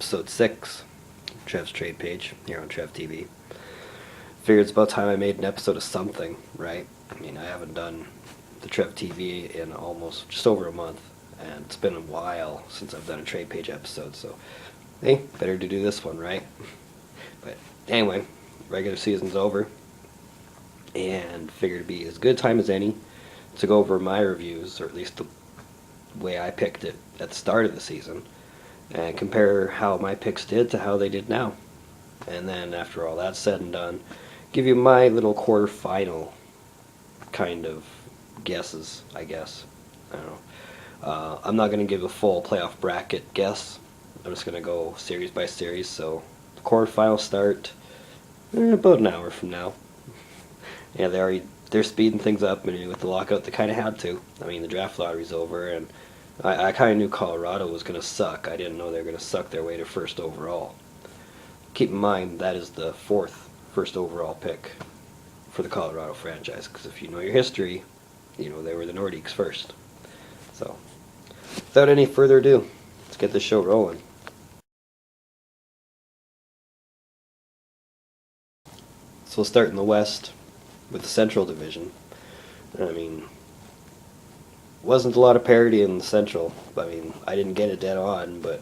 episode 6, Trev's Trade Page, here on Trev TV. Figured it's about time I made an episode of something, right? I mean, I haven't done the Trev TV in almost just over a month, and it's been a while since I've done a Trade Page episode, so hey, better to do this one, right? But anyway, regular season's over, and figured it'd be as good a time as any to go over my reviews, or at least the way I picked it at the start of the season, and compare how my picks did to how they did now. And then after all that's said and done, give you my little quarterfinal kind of guesses, I guess. I don't know. I'm not going to give a full playoff bracket guess. I'm just going to go series by series. So the quarterfinals start about an hour from now. Yeah, they're speeding things up, and with the lockout they kind of had to. I mean, the draft lottery's over, and I kind of knew Colorado was going to suck. I didn't know they were going to suck their way to first overall. Keep in mind, that is the first overall pick for the Colorado franchise, because if you know your history, you know they were the Nordiques first. So, without any further ado, let's get this show rolling. So we'll start in the West with the Central Division. I mean, wasn't a lot of parity in the Central. I mean, I didn't get it dead on, but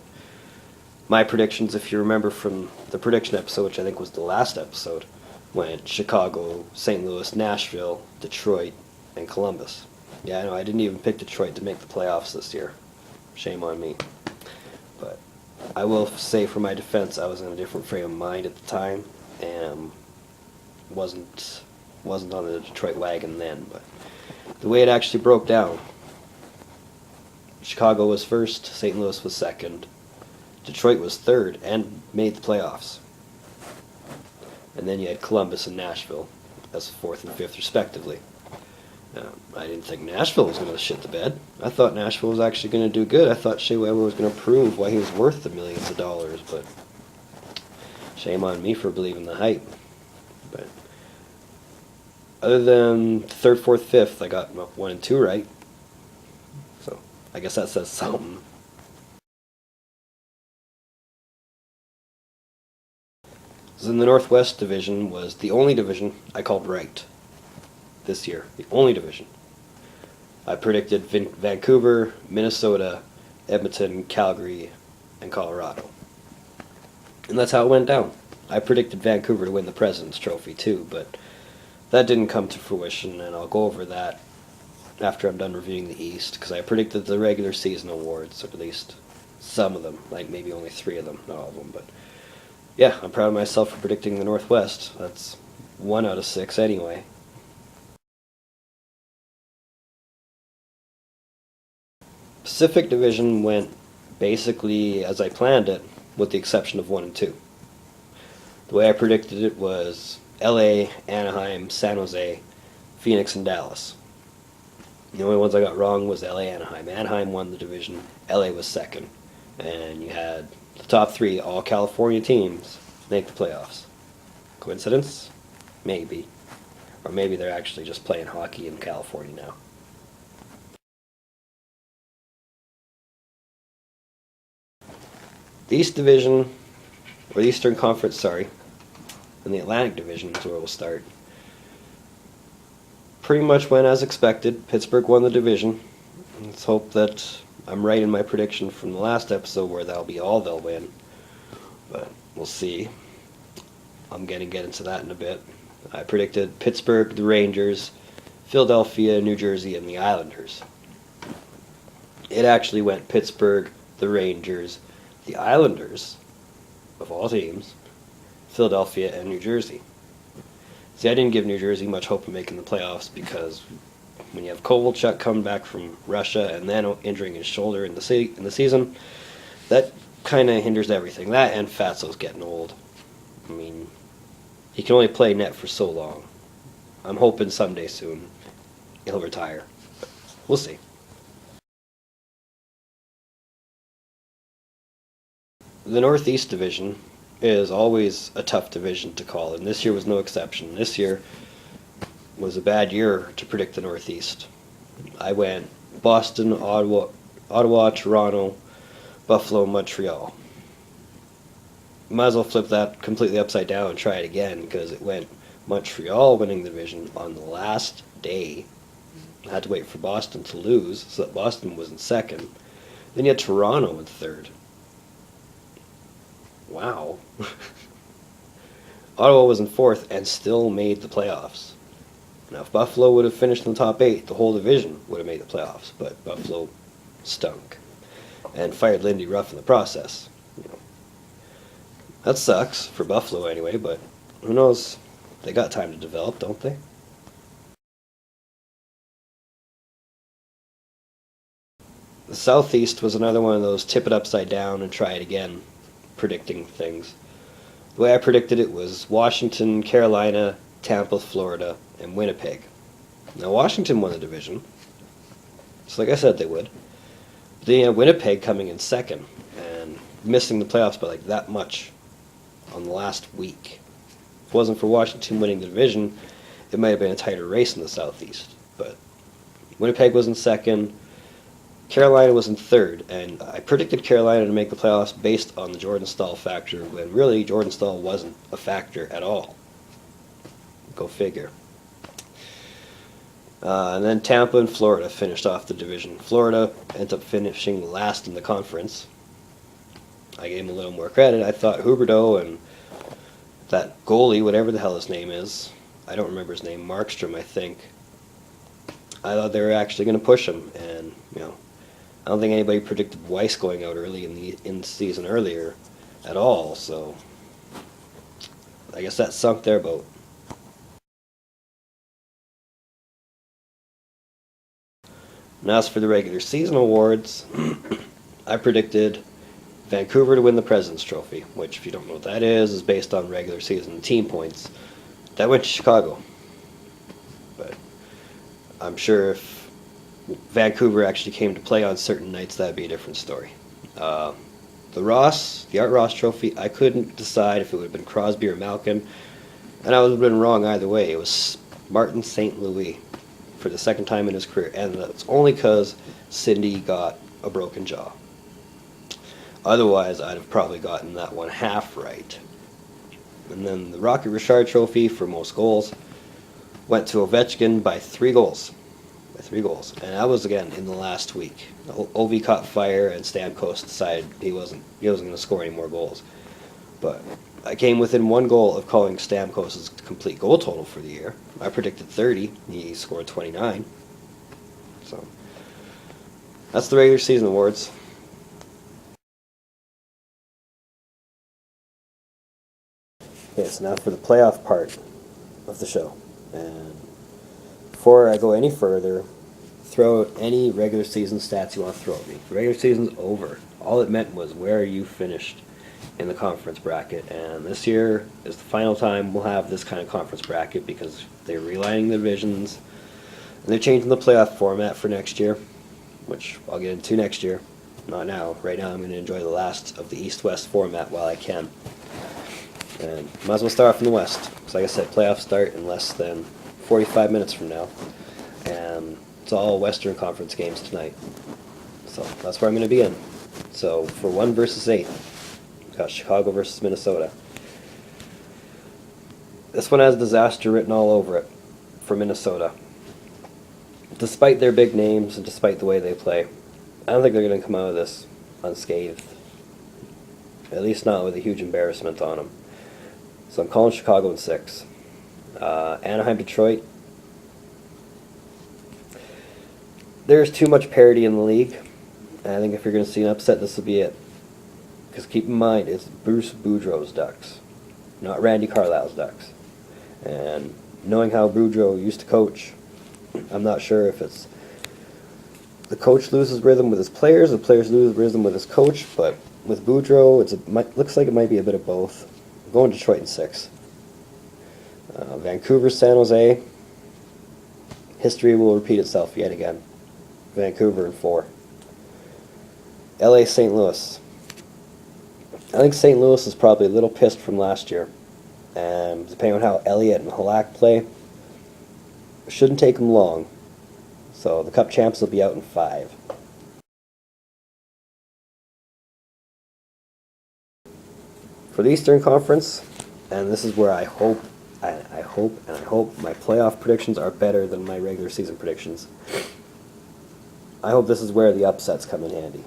my predictions, if you remember from the prediction episode, which I think was the last episode, went Chicago, St. Louis, Nashville, Detroit, and Columbus. Yeah, I know, I didn't even pick Detroit to make the playoffs this year. Shame on me. But I will say, for my defense, I was in a different frame of mind at the time, and wasn't on the Detroit wagon then. But the way it actually broke down, Chicago was first, St. Louis was second, Detroit was third and made the playoffs. And then you had Columbus and Nashville as fourth and fifth, respectively. I didn't think Nashville was going to shit the bed. I thought Nashville was actually going to do good. I thought Shea Weber was going to prove why he was worth the millions of dollars, but shame on me for believing the hype. But other than third, fourth, fifth, I got 1 and 2 right. So I guess that says something. So in the Northwest Division was the only division I called right this year. The only division. I predicted Vancouver, Minnesota, Edmonton, Calgary, and Colorado. And that's how it went down. I predicted Vancouver to win the President's Trophy too, but that didn't come to fruition, and I'll go over that after I'm done reviewing the East, because I predicted the regular season awards, or at least some of them, like maybe only 3 of them, not all of them, but yeah, I'm proud of myself for predicting the Northwest. That's 1 out of 6 anyway. Pacific Division went basically as I planned it, with the exception of 1 and 2. The way I predicted it was LA, Anaheim, San Jose, Phoenix, and Dallas. The only ones I got wrong was LA, Anaheim. Anaheim won the division, LA was second, and you had the top 3 all California teams make the playoffs. Coincidence? Maybe. Or maybe they're actually just playing hockey in California now. The East Division, or the Eastern Conference, sorry, and the Atlantic Division is where we'll start. Pretty much went as expected. Pittsburgh won the division. Let's hope that I'm right in my prediction from the last episode where that'll be all they'll win. But we'll see. I'm going to get into that in a bit. I predicted Pittsburgh, the Rangers, Philadelphia, New Jersey, and the Islanders. It actually went Pittsburgh, the Rangers, the Islanders, of all teams, Philadelphia, and New Jersey. See, I didn't give New Jersey much hope of making the playoffs because when you have Kovalchuk coming back from Russia and then injuring his shoulder in the season, that kind of hinders everything. That and Fatso's getting old. I mean, he can only play net for so long. I'm hoping someday soon he'll retire. But we'll see. The Northeast Division is always a tough division to call, and this year was no exception. This year was a bad year to predict the Northeast. I went Boston, Ottawa, Toronto, Buffalo, Montreal. might as well flip that completely upside down and try it again, because it went Montreal winning the division on the last day. I had to wait for Boston to lose, so that Boston was in second. Then you had Toronto in third. Wow. Ottawa was in fourth and still made the playoffs. Now, if Buffalo would have finished in the top 8, the whole division would have made the playoffs, but Buffalo stunk and fired Lindy Ruff in the process. You know, that sucks for Buffalo anyway, but who knows? They got time to develop, don't they? The Southeast was another one of those tip it upside down and try it again predicting things. The way I predicted it was Washington, Carolina, Tampa, Florida, and Winnipeg. Now, Washington won the division, so like I said they would. Then you had Winnipeg coming in second and missing the playoffs by like that much on the last week. If it wasn't for Washington winning the division, it might have been a tighter race in the Southeast. But Winnipeg was in second, Carolina was in third, and I predicted Carolina to make the playoffs based on the Jordan Staal factor, when really Jordan Staal wasn't a factor at all. Go figure. And then Tampa and Florida finished off the division. Florida ended up finishing last in the conference. I gave him a little more credit. I thought Huberdeau and that goalie, whatever the hell his name is, I don't remember his name, Markstrom, I think. I thought they were actually going to push him, and I don't think anybody predicted Weiss going out early in the season earlier at all. So I guess that sunk their boat. Now, as for the regular season awards, I predicted Vancouver to win the President's Trophy, which, if you don't know what that is based on regular season team points. That went to Chicago. But I'm sure if Vancouver actually came to play on certain nights, that'd be a different story. The Art Ross Trophy, I couldn't decide if it would have been Crosby or Malkin, and I would have been wrong either way. It was Martin St. Louis for the second time in his career, and that's only because Cindy got a broken jaw. Otherwise, I'd have probably gotten that one half right. And then the Rocket Richard Trophy for most goals went to Ovechkin by 3 goals. And that was again in the last week. Ovi caught fire, and Stamkos decided he wasn't going to score any more goals. But I came within 1 goal of calling Stamkos' complete goal total for the year. I predicted 30. He scored 29. So that's the regular season awards. Okay, so now for the playoff part of the show. And before I go any further, throw out any regular season stats you want to throw at me. The regular season's over. All it meant was where you finished in the conference bracket. And this year is the final time we'll have this kind of conference bracket, because they're realigning the divisions. And they're changing the playoff format for next year, which I'll get into next year. Not now. Right now I'm going to enjoy the last of the East-West format while I can. And might as well start off in the West. Because like I said, playoffs start in less than 45 minutes from now. And it's all Western Conference games tonight. So that's where I'm going to begin. So for 1 versus 8, we've got Chicago versus Minnesota. This one has disaster written all over it for Minnesota. Despite their big names and despite the way they play, I don't think they're going to come out of this unscathed. At least not with a huge embarrassment on them. So I'm calling Chicago in 6. Anaheim, Detroit. There's too much parity in the league. And I think if you're going to see an upset, this will be it. Because keep in mind, it's Bruce Boudreau's Ducks, not Randy Carlyle's Ducks. And knowing how Boudreau used to coach, I'm not sure if it's the coach loses rhythm with his players, the players lose rhythm with his coach, but with Boudreau, looks like it might be a bit of both. I'm going Detroit in 6. Vancouver, San Jose. History will repeat itself yet again. Vancouver in 4. LA, St. Louis. I think St. Louis is probably a little pissed from last year. And depending on how Elliott and Halak play, it shouldn't take them long. So the Cup champs will be out in 5. For the Eastern Conference, and this is where I hope my playoff predictions are better than my regular season predictions. I hope this is where the upsets come in handy.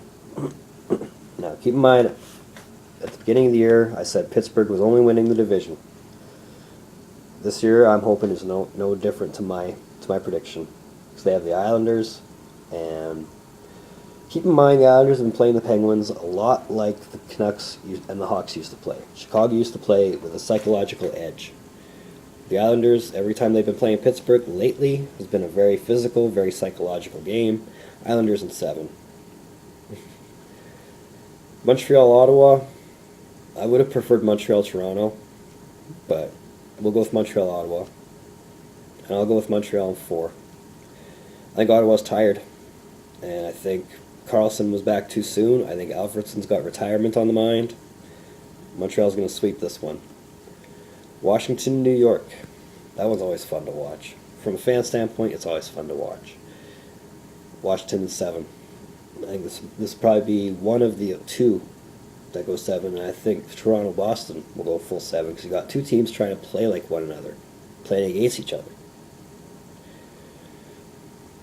Now, keep in mind, at the beginning of the year, I said Pittsburgh was only winning the division. This year, I'm hoping is no different to my prediction, because they have the Islanders, and keep in mind the Islanders have been playing the Penguins a lot like the Canucks and the Hawks used to play. Chicago used to play with a psychological edge. The Islanders, every time they've been playing Pittsburgh lately, has been a very physical, very psychological game. Islanders in 7. Montreal, Ottawa. I would have preferred Montreal, Toronto, but we'll go with Montreal, Ottawa. And I'll go with Montreal in 4. I think Ottawa's tired, and I think Carlson was back too soon. I think Alfredsson's got retirement on the mind. Montreal's going to sweep this one. Washington, New York. That one's always fun to watch. From a fan standpoint, it's always fun to watch. Washington in 7. I think this will probably be one of the 2 that go 7, and I think Toronto-Boston will go full 7, because you got 2 teams trying to play like one another, playing against each other.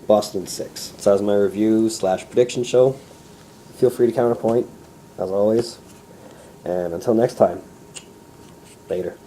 Boston 6. So that was my review / prediction show. Feel free to counterpoint, as always. And until next time, later.